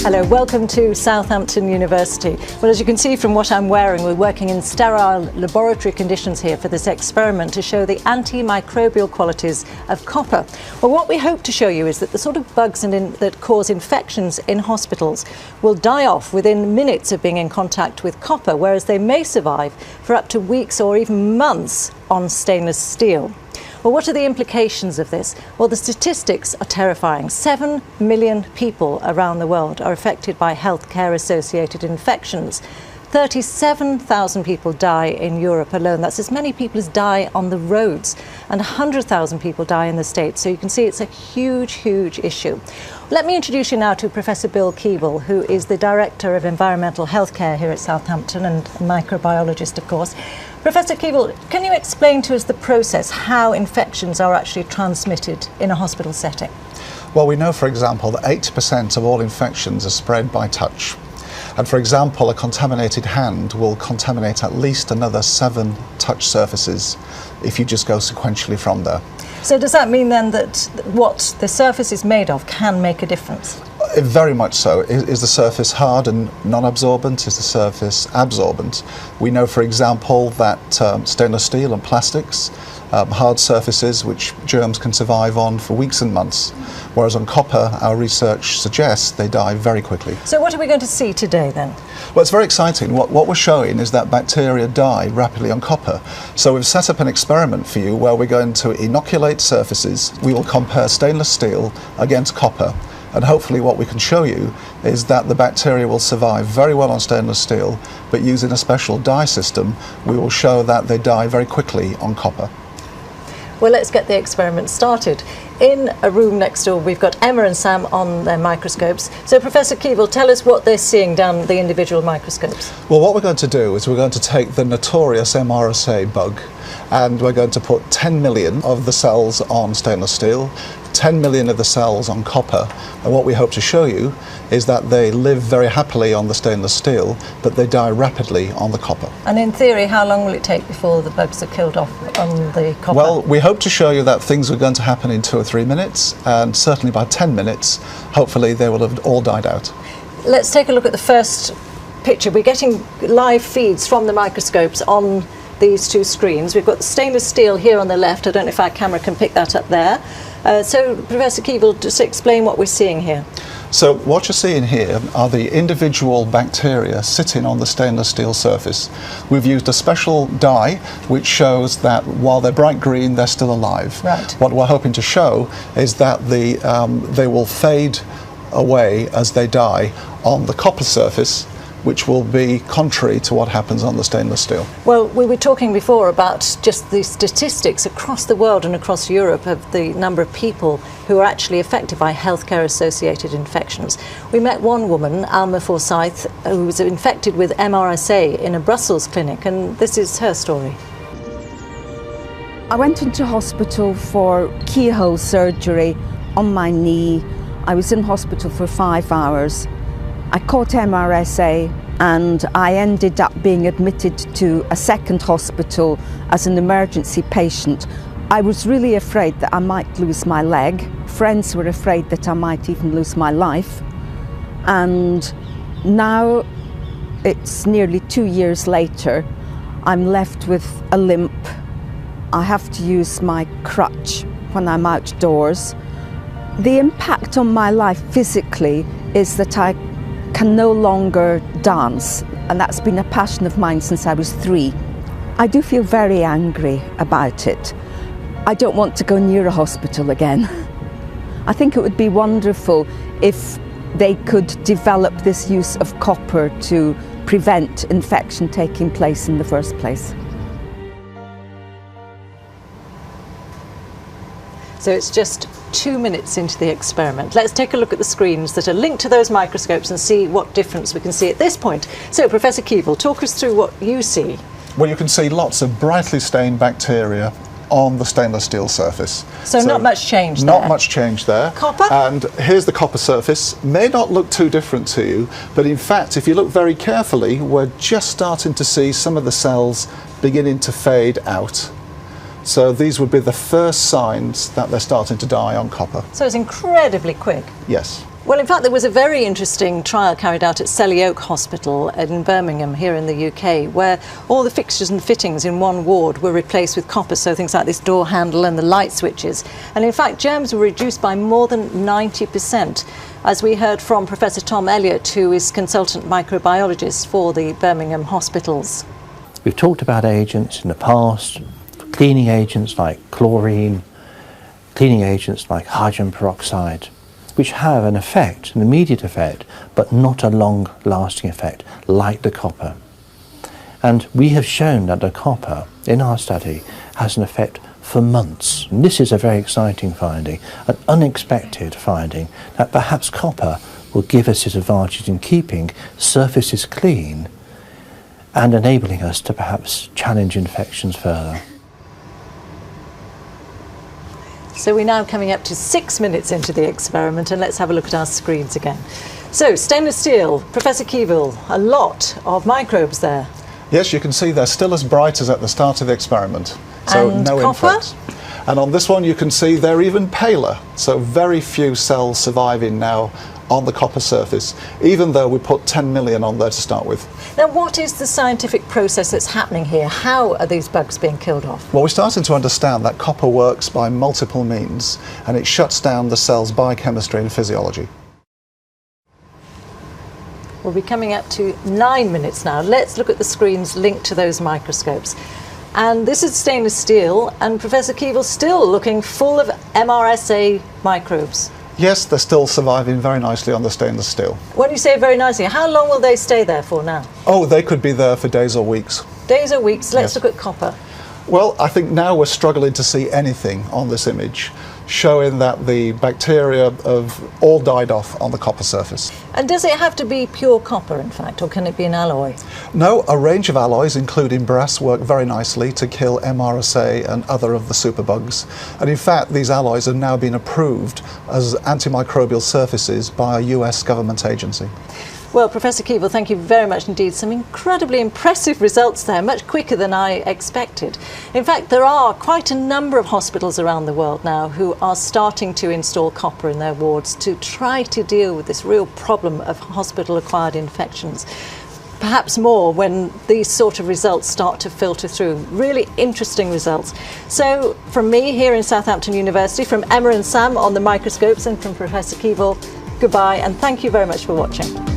Hello, welcome to Southampton University. Well, as you can see from what I'm wearing, we're working in sterile laboratory conditions here for this experiment to show the antimicrobial qualities of copper. Well, what we hope to show you is that the sort of bugs that cause infections in hospitals will die off within minutes of being in contact with copper, whereas they may survive for up to weeks or even months on stainless steel. Well, what are the implications of this? Well, the statistics are terrifying. 7 million people around the world are affected by healthcare-associated infections. 37,000 people die in Europe alone. That's as many people as die on the roads. And 100,000 people die in the States. So you can see it's a huge, huge issue. Let me introduce you now to Professor Bill Keeble, who is the Director of Environmental Healthcare here at Southampton and a microbiologist, of course. Professor Keeble, can you explain to us the process, how infections are actually transmitted in a hospital setting? Well, we know, for example, that 80% of all infections are spread by touch. And for example, a contaminated hand will contaminate at least another 7 touch surfaces if you just go sequentially from there. So does that mean then that what the surface is made of can make a difference? Very much so. Is the surface hard and non-absorbent? Is the surface absorbent? We know, for example, that stainless steel and plastics, hard surfaces which germs can survive on for weeks and months, whereas on copper, our research suggests they die very quickly. So what are we going to see today then? Well, it's very exciting. What we're showing is that bacteria die rapidly on copper. So we've set up an experiment for you where we're going to inoculate surfaces. We will compare stainless steel against copper. And hopefully what we can show you is that the bacteria will survive very well on stainless steel, but using a special dye system, we will show that they die very quickly on copper. Well, let's get the experiment started. In a room next door, we've got Emma and Sam on their microscopes. So, Professor Keeble, tell us what they're seeing down the individual microscopes. Well, what we're going to do is we're going to take the notorious MRSA bug, and we're going to put 10 million of the cells on stainless steel, 10 million of the cells on copper, and what we hope to show you is that they live very happily on the stainless steel, but they die rapidly on the copper. And in theory, how long will it take before the bugs are killed off on the copper? Well, we hope to show you that things are going to happen in 2 or 3 minutes, and certainly by 10 minutes, hopefully they will have all died out. Let's take a look at the first picture. We're getting live feeds from the microscopes on these 2 screens. We've got the stainless steel here on the left. I don't know if our camera can pick that up there. So, Professor Keeble, just explain what we're seeing here. So what you're seeing here are the individual bacteria sitting on the stainless steel surface. We've used a special dye which shows that while they're bright green, they're still alive. Right. What we're hoping to show is that they will fade away as they die on the copper surface, which will be contrary to what happens on the stainless steel. Well, we were talking before about just the statistics across the world and across Europe of the number of people who are actually affected by healthcare-associated infections. We met one woman, Alma Forsyth, who was infected with MRSA in a Brussels clinic, and this is her story. I went into hospital for keyhole surgery on my knee. I was in hospital for 5 hours. I caught MRSA and I ended up being admitted to a second hospital as an emergency patient. I was really afraid that I might lose my leg. Friends were afraid that I might even lose my life. And now it's nearly 2 years later. I'm left with a limp. I have to use my crutch when I'm outdoors. The impact on my life physically is that I can no longer dance, and that's been a passion of mine since I was 3. I do feel very angry about it. I don't want to go near a hospital again. I think it would be wonderful if they could develop this use of copper to prevent infection taking place in the first place. So it's just 2 minutes into the experiment. Let's take a look at the screens that are linked to those microscopes and see what difference we can see at this point. So, Professor Keeble, talk us through what you see. Well, you can see lots of brightly stained bacteria on the stainless steel surface. So not much change there? Not much change there. Copper? And here's the copper surface. May not look too different to you, but in fact, if you look very carefully, we're just starting to see some of the cells beginning to fade out. So these would be the first signs that they're starting to die on copper. So it's incredibly quick. Yes. Well, in fact, there was a very interesting trial carried out at Selly Oak Hospital in Birmingham, here in the UK, where all the fixtures and fittings in one ward were replaced with copper, so things like this door handle and the light switches. And in fact, germs were reduced by more than 90%, as we heard from Professor Tom Elliott, who is consultant microbiologist for the Birmingham hospitals. We've talked about agents in the past, cleaning agents like chlorine, cleaning agents like hydrogen peroxide, which have an effect, an immediate effect, but not a long-lasting effect, like the copper. And we have shown that the copper, in our study, has an effect for months. And this is a very exciting finding, an unexpected finding, that perhaps copper will give us its advantage in keeping surfaces clean and enabling us to perhaps challenge infections further. So we're now coming up to 6 minutes into the experiment, and let's have a look at our screens again. So, stainless steel, Professor Keevil, a lot of microbes there. Yes, you can see they're still as bright as at the start of the experiment. So and no copper? infects. And on this one you can see they're even paler. So very few cells surviving now on the copper surface, even though we put 10 million on there to start with. Now, what is the scientific process that's happening here? How are these bugs being killed off? Well, we're starting to understand that copper works by multiple means, and it shuts down the cell's biochemistry and physiology. We'll be coming up to 9 minutes now. Let's look at the screens linked to those microscopes. And this is stainless steel, and Professor Keevil still looking full of MRSA microbes. Yes, they're still surviving very nicely on the stainless steel. When you say very nicely, how long will they stay there for now? Oh, they could be there for days or weeks. Days or weeks. Let's Yes. look at copper. Well, I think now we're struggling to see anything on this image, showing that the bacteria have all died off on the copper surface. And does it have to be pure copper, in fact, or can it be an alloy? No, a range of alloys, including brass, work very nicely to kill MRSA and other of the superbugs. And in fact, these alloys have now been approved as antimicrobial surfaces by a US government agency. Well, Professor Keevil, thank you very much indeed. Some incredibly impressive results there, much quicker than I expected. In fact, there are quite a number of hospitals around the world now who are starting to install copper in their wards to try to deal with this real problem of hospital-acquired infections. Perhaps more when these sort of results start to filter through. Really interesting results. So from me here in Southampton University, from Emma and Sam on the microscopes, and from Professor Keevil, goodbye and thank you very much for watching.